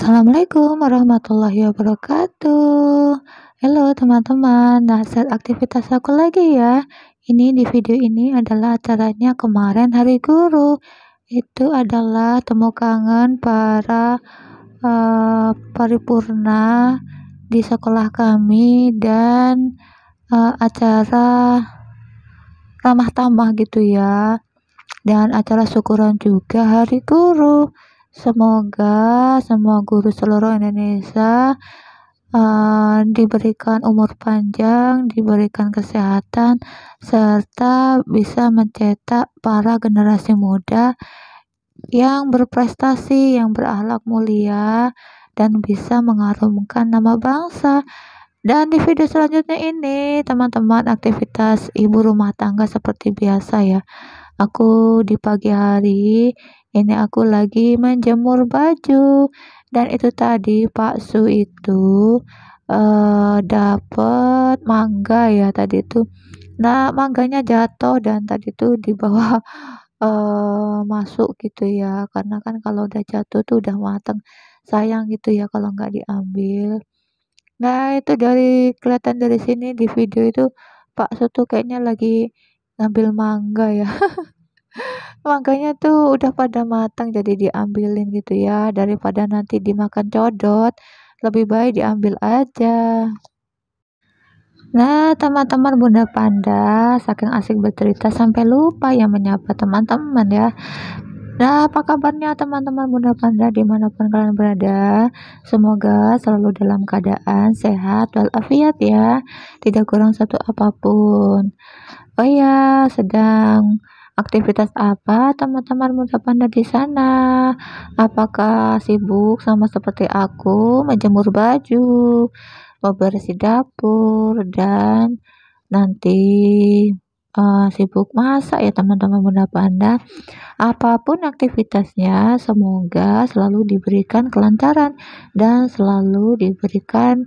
Assalamualaikum warahmatullahi wabarakatuh. Halo teman-teman, nah set aktivitas aku lagi ya. Ini di video ini adalah acaranya kemarin Hari Guru. Itu adalah temu kangen para paripurna di sekolah kami dan acara ramah tamah gitu ya. Dan acara syukuran juga Hari Guru. Semoga semua guru seluruh Indonesia diberikan umur panjang, diberikan kesehatan, serta bisa mencetak para generasi muda yang berprestasi, yang berakhlak mulia, dan bisa mengharumkan nama bangsa. Dan di video selanjutnya ini, teman-teman, aktivitas ibu rumah tangga seperti biasa ya. Aku di pagi hari ini aku lagi menjemur baju, dan itu tadi Pak Su itu dapat mangga ya tadi itu. Nah, mangganya jatuh dan tadi tuh di bawah masuk gitu ya. Karena kan kalau udah jatuh tuh udah mateng. Sayang gitu ya kalau nggak diambil. Nah, itu kelihatan dari sini di video itu Pak Su tuh kayaknya lagi ngambil mangga ya. Mangganya tuh udah pada matang jadi diambilin gitu ya, daripada nanti dimakan codot, lebih baik diambil aja. Nah, teman-teman Bunda Panda saking asik bercerita sampai lupa ya menyapa teman-teman ya. Nah, apa kabarnya teman-teman Bunda Panda dimanapun kalian berada? Semoga selalu dalam keadaan sehat walafiat ya, tidak kurang satu apapun. Oh ya, sedang aktivitas apa teman-teman Bunda Panda di sana? Apakah sibuk sama seperti aku menjemur baju, bebersih dapur, dan nanti sibuk masak ya teman-teman Bunda Panda? Apapun aktivitasnya, semoga selalu diberikan kelancaran dan selalu diberikan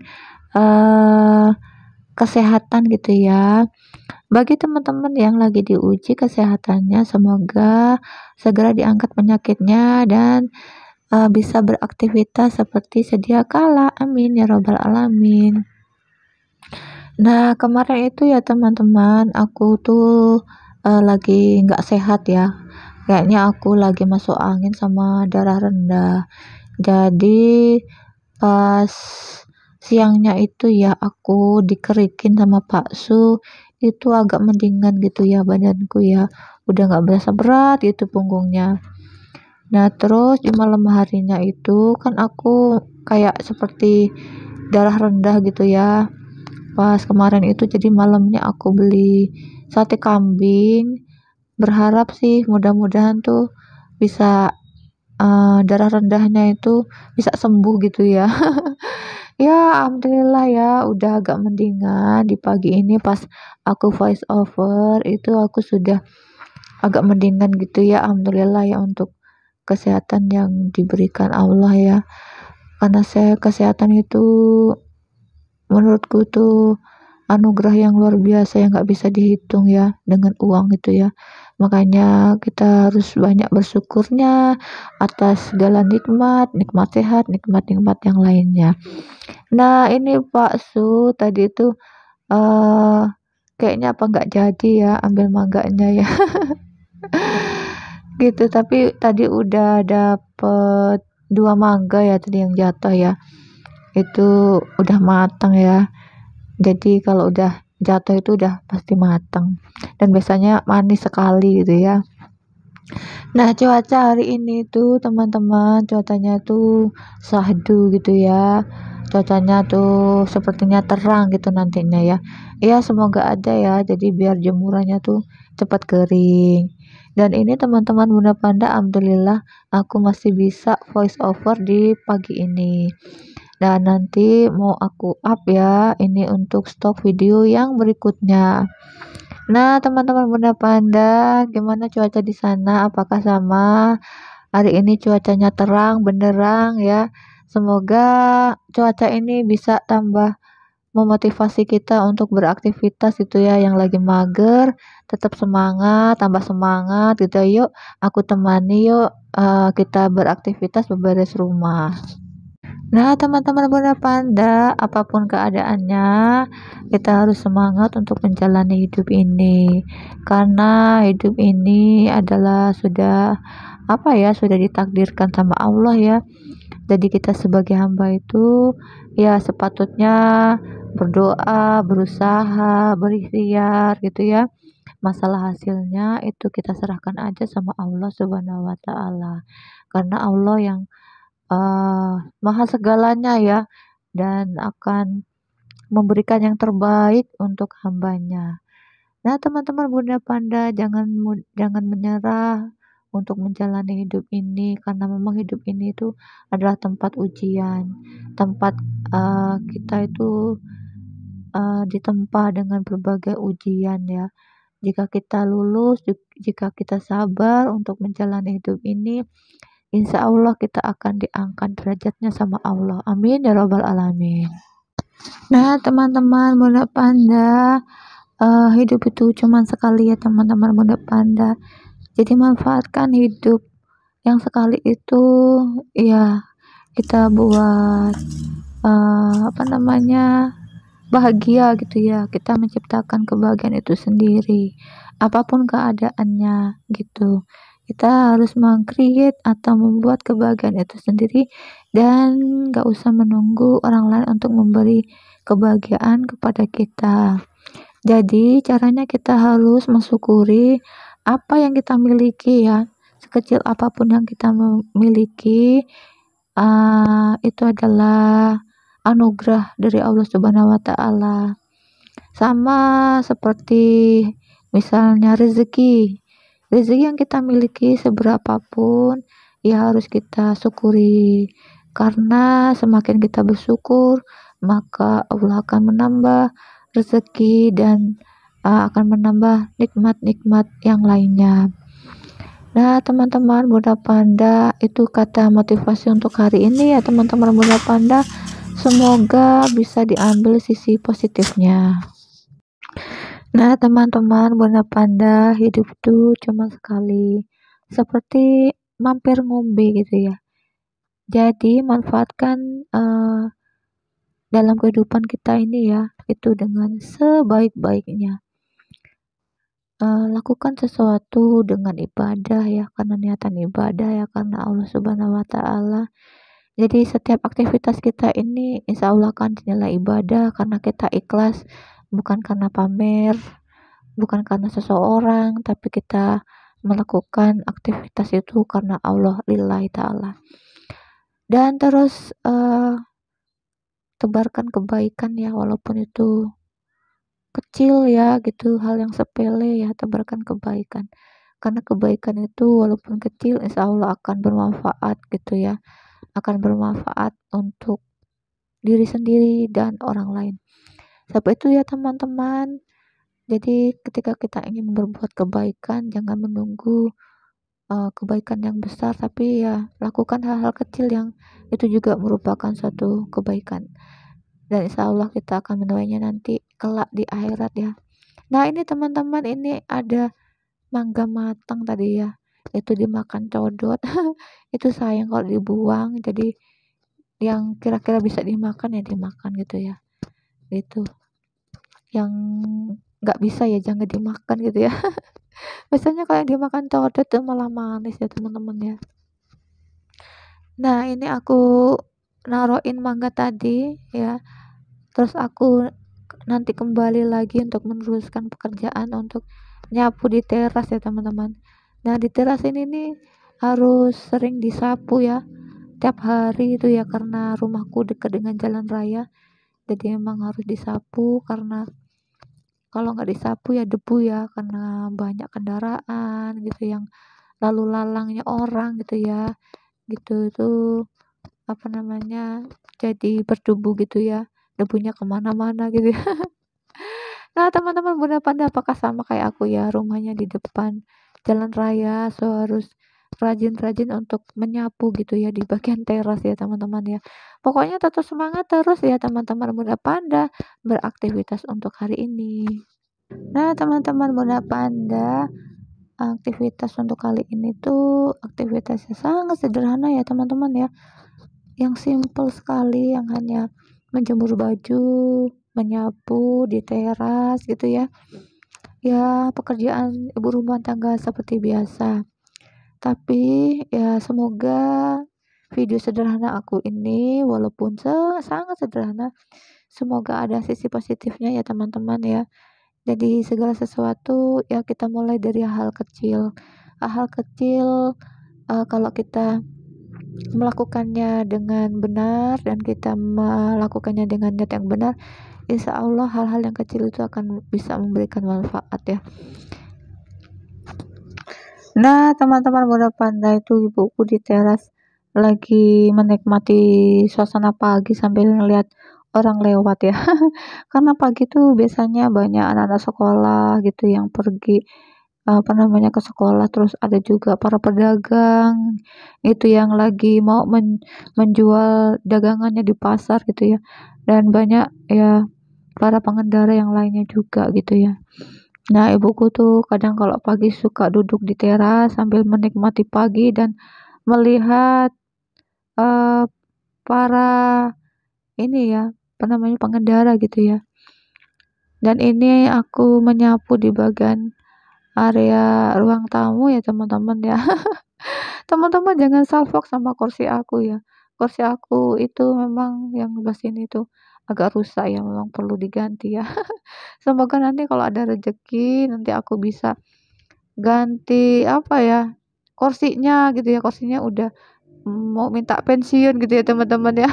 eh, kesehatan gitu ya. Bagi teman-teman yang lagi diuji kesehatannya, semoga segera diangkat penyakitnya dan bisa beraktivitas seperti sedia kala. Amin ya robbal alamin. Nah, kemarin itu ya teman-teman, aku tuh lagi nggak sehat ya. Kayaknya aku lagi masuk angin sama darah rendah. Jadi pas siangnya itu ya aku dikerikin sama Pak Su, itu agak mendingan gitu ya badanku ya. Udah nggak berasa berat gitu punggungnya. Nah, terus di malam harinya itu kan aku kayak seperti darah rendah gitu ya. Pas kemarin itu jadi malamnya aku beli sate kambing, berharap sih mudah-mudahan tuh bisa darah rendahnya itu bisa sembuh gitu ya. Ya, alhamdulillah ya udah agak mendingan di pagi ini pas aku voice over itu aku sudah agak mendingan gitu ya. Alhamdulillah ya untuk kesehatan yang diberikan Allah ya. Karena kesehatan itu menurutku tuh anugerah yang luar biasa yang nggak bisa dihitung ya dengan uang gitu ya. Makanya kita harus banyak bersyukurnya atas segala nikmat, nikmat sehat, nikmat-nikmat yang lainnya. Nah, ini Pak Su tadi itu eh kayaknya apa nggak jadi ya ambil mangganya ya. Gitu, tapi tadi udah dapet 2 mangga ya tadi yang jatuh ya. Itu udah matang ya. Jadi kalau udah jatuh itu udah pasti matang dan biasanya manis sekali gitu ya. Nah, cuaca hari ini tuh teman-teman, cuacanya tuh syahdu gitu ya. Cuacanya tuh sepertinya terang gitu nantinya ya. Ya semoga aja ya, jadi biar jemurannya tuh cepat kering. Dan ini teman-teman Bunda Panda, alhamdulillah aku masih bisa voice over di pagi ini. Dan nanti mau aku up ya, ini untuk stok video yang berikutnya. Nah, teman-teman Bunda Panda, gimana cuaca di sana? Apakah sama? Hari ini cuacanya terang benderang ya. Semoga cuaca ini bisa tambah memotivasi kita untuk beraktivitas itu ya yang lagi mager, tetap semangat, tambah semangat gitu. Yuk, aku temani yuk kita beraktivitas beberes rumah. Nah, teman-teman Bunda Panda, apapun keadaannya, kita harus semangat untuk menjalani hidup ini. Karena hidup ini adalah sudah apa ya, sudah ditakdirkan sama Allah ya. Jadi kita sebagai hamba itu ya sepatutnya berdoa, berusaha, berikhtiar gitu ya. Masalah hasilnya itu kita serahkan aja sama Allah Subhanahu wa taala. Karena Allah yang maha segalanya ya dan akan memberikan yang terbaik untuk hambanya. Nah, teman-teman Bunda Panda jangan menyerah untuk menjalani hidup ini karena memang hidup ini itu adalah tempat ujian, tempat kita itu ditempa dengan berbagai ujian ya. Jika kita lulus, jika kita sabar untuk menjalani hidup ini, insya Allah kita akan diangkat derajatnya sama Allah. Amin ya robbal alamin. Nah, teman-teman Bunda Panda, hidup itu cuma sekali ya teman-teman Bunda Panda. Jadi manfaatkan hidup yang sekali itu ya kita buat apa namanya bahagia gitu ya. Kita menciptakan kebahagiaan itu sendiri. Apapun keadaannya gitu. Kita harus meng-create atau membuat kebahagiaan itu sendiri dan gak usah menunggu orang lain untuk memberi kebahagiaan kepada kita. Jadi caranya kita harus mensyukuri apa yang kita miliki ya. Sekecil apapun yang kita miliki, itu adalah anugerah dari Allah Subhanahu wa taala. Sama seperti misalnya rezeki. Rezeki yang kita miliki seberapapun ya harus kita syukuri. Karena semakin kita bersyukur, maka Allah akan menambah rezeki dan akan menambah nikmat-nikmat yang lainnya. Nah, teman-teman Bunda Panda, itu kata motivasi untuk hari ini ya, teman-teman Bunda Panda. Semoga bisa diambil sisi positifnya. Nah, teman-teman Bunda Panda, hidup itu cuma sekali. Seperti mampir ngombe gitu ya. Jadi, manfaatkan dalam kehidupan kita ini ya, itu dengan sebaik-baiknya. Lakukan sesuatu dengan ibadah ya, karena niatan ibadah ya, karena Allah Subhanahu wa taala. Jadi setiap aktivitas kita ini insya Allah akan dinilai ibadah karena kita ikhlas, bukan karena pamer, bukan karena seseorang, tapi kita melakukan aktivitas itu karena Allah lillahi ta'ala. Dan terus tebarkan kebaikan ya, walaupun itu kecil ya gitu, hal yang sepele ya, tebarkan kebaikan. Karena kebaikan itu walaupun kecil insya Allah akan bermanfaat gitu ya, akan bermanfaat untuk diri sendiri dan orang lain. Sebab itu ya teman-teman, jadi ketika kita ingin berbuat kebaikan jangan menunggu kebaikan yang besar, tapi ya lakukan hal-hal kecil yang itu juga merupakan suatu kebaikan. Dan insya Allah kita akan menuainya nanti kelak di akhirat ya. Nah, ini teman-teman, ini ada mangga matang tadi ya, itu dimakan codot. Itu sayang kalau dibuang, jadi yang kira-kira bisa dimakan ya dimakan gitu ya, gitu. Yang nggak bisa ya jangan dimakan gitu ya. Biasanya kalau yang dimakan codot tuh malah manis ya teman-teman ya. Nah, ini aku naruhin mangga tadi ya, terus aku nanti kembali lagi untuk meneruskan pekerjaan untuk nyapu di teras ya teman-teman. Nah, di teras ini nih harus sering disapu ya tiap hari itu ya, karena rumahku dekat dengan jalan raya, jadi emang harus disapu. Karena kalau nggak disapu ya debu ya, karena banyak kendaraan gitu yang lalu lalangnya orang gitu ya, gitu itu apa namanya, jadi berdebu gitu ya, debunya kemana-mana gitu ya. Nah, teman-teman Bunda Panda, apakah sama kayak aku ya, rumahnya di depan jalan raya, so harus rajin-rajin untuk menyapu gitu ya di bagian teras ya teman-teman ya. Pokoknya tetap semangat terus ya teman-teman Bunda Panda beraktivitas untuk hari ini. Nah, teman-teman Bunda Panda, aktivitas untuk kali ini tuh aktivitasnya sangat sederhana ya teman-teman ya. yang simpel sekali, yang hanya menjemur baju, menyapu di teras gitu ya. Ya, pekerjaan ibu rumah tangga seperti biasa. Tapi ya semoga video sederhana aku ini walaupun sangat sederhana, semoga ada sisi positifnya ya teman-teman ya. Jadi segala sesuatu ya kita mulai dari hal kecil. Hal kecil, kalau kita melakukannya dengan benar dan kita melakukannya dengan niat yang benar, insya Allah hal-hal yang kecil itu akan bisa memberikan manfaat ya. Nah, teman-teman muda pandai itu ibuku di teras lagi menikmati suasana pagi sambil ngeliat orang lewat ya. Karena pagi tuh biasanya banyak anak-anak sekolah gitu yang pergi apa namanya ke sekolah, terus ada juga para pedagang itu yang lagi mau menjual dagangannya di pasar gitu ya. Dan banyak ya para pengendara yang lainnya juga gitu ya. Nah, ibuku tuh kadang kalau pagi suka duduk di teras sambil menikmati pagi dan melihat, eee, para ini ya, apa namanya, pengendara gitu ya. Dan ini aku menyapu di bagian area ruang tamu ya, teman-teman ya. Teman-teman jangan salfok sama kursi aku ya. Kursi aku itu memang yang sebelah sini tuh agak rusak ya, memang perlu diganti ya. Semoga nanti kalau ada rezeki nanti aku bisa ganti apa ya, kursinya gitu ya, kursinya udah mau minta pensiun gitu ya teman-teman ya.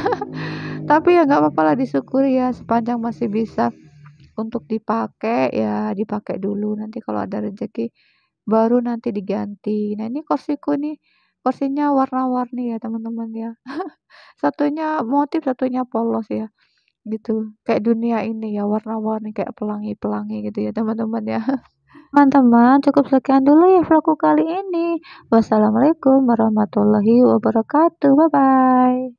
Tapi ya nggak apa-apa lah disyukuri ya sepanjang masih bisa untuk dipakai, ya dipakai dulu, nanti kalau ada rezeki baru nanti diganti. Nah ini kursiku nih, kursinya warna-warni ya teman-teman ya. Satunya motif, satunya polos ya, gitu. Kayak dunia ini ya warna-warni kayak pelangi-pelangi gitu ya teman-teman ya. Teman-teman, cukup sekian dulu ya vlogku kali ini. Wassalamualaikum warahmatullahi wabarakatuh. Bye bye.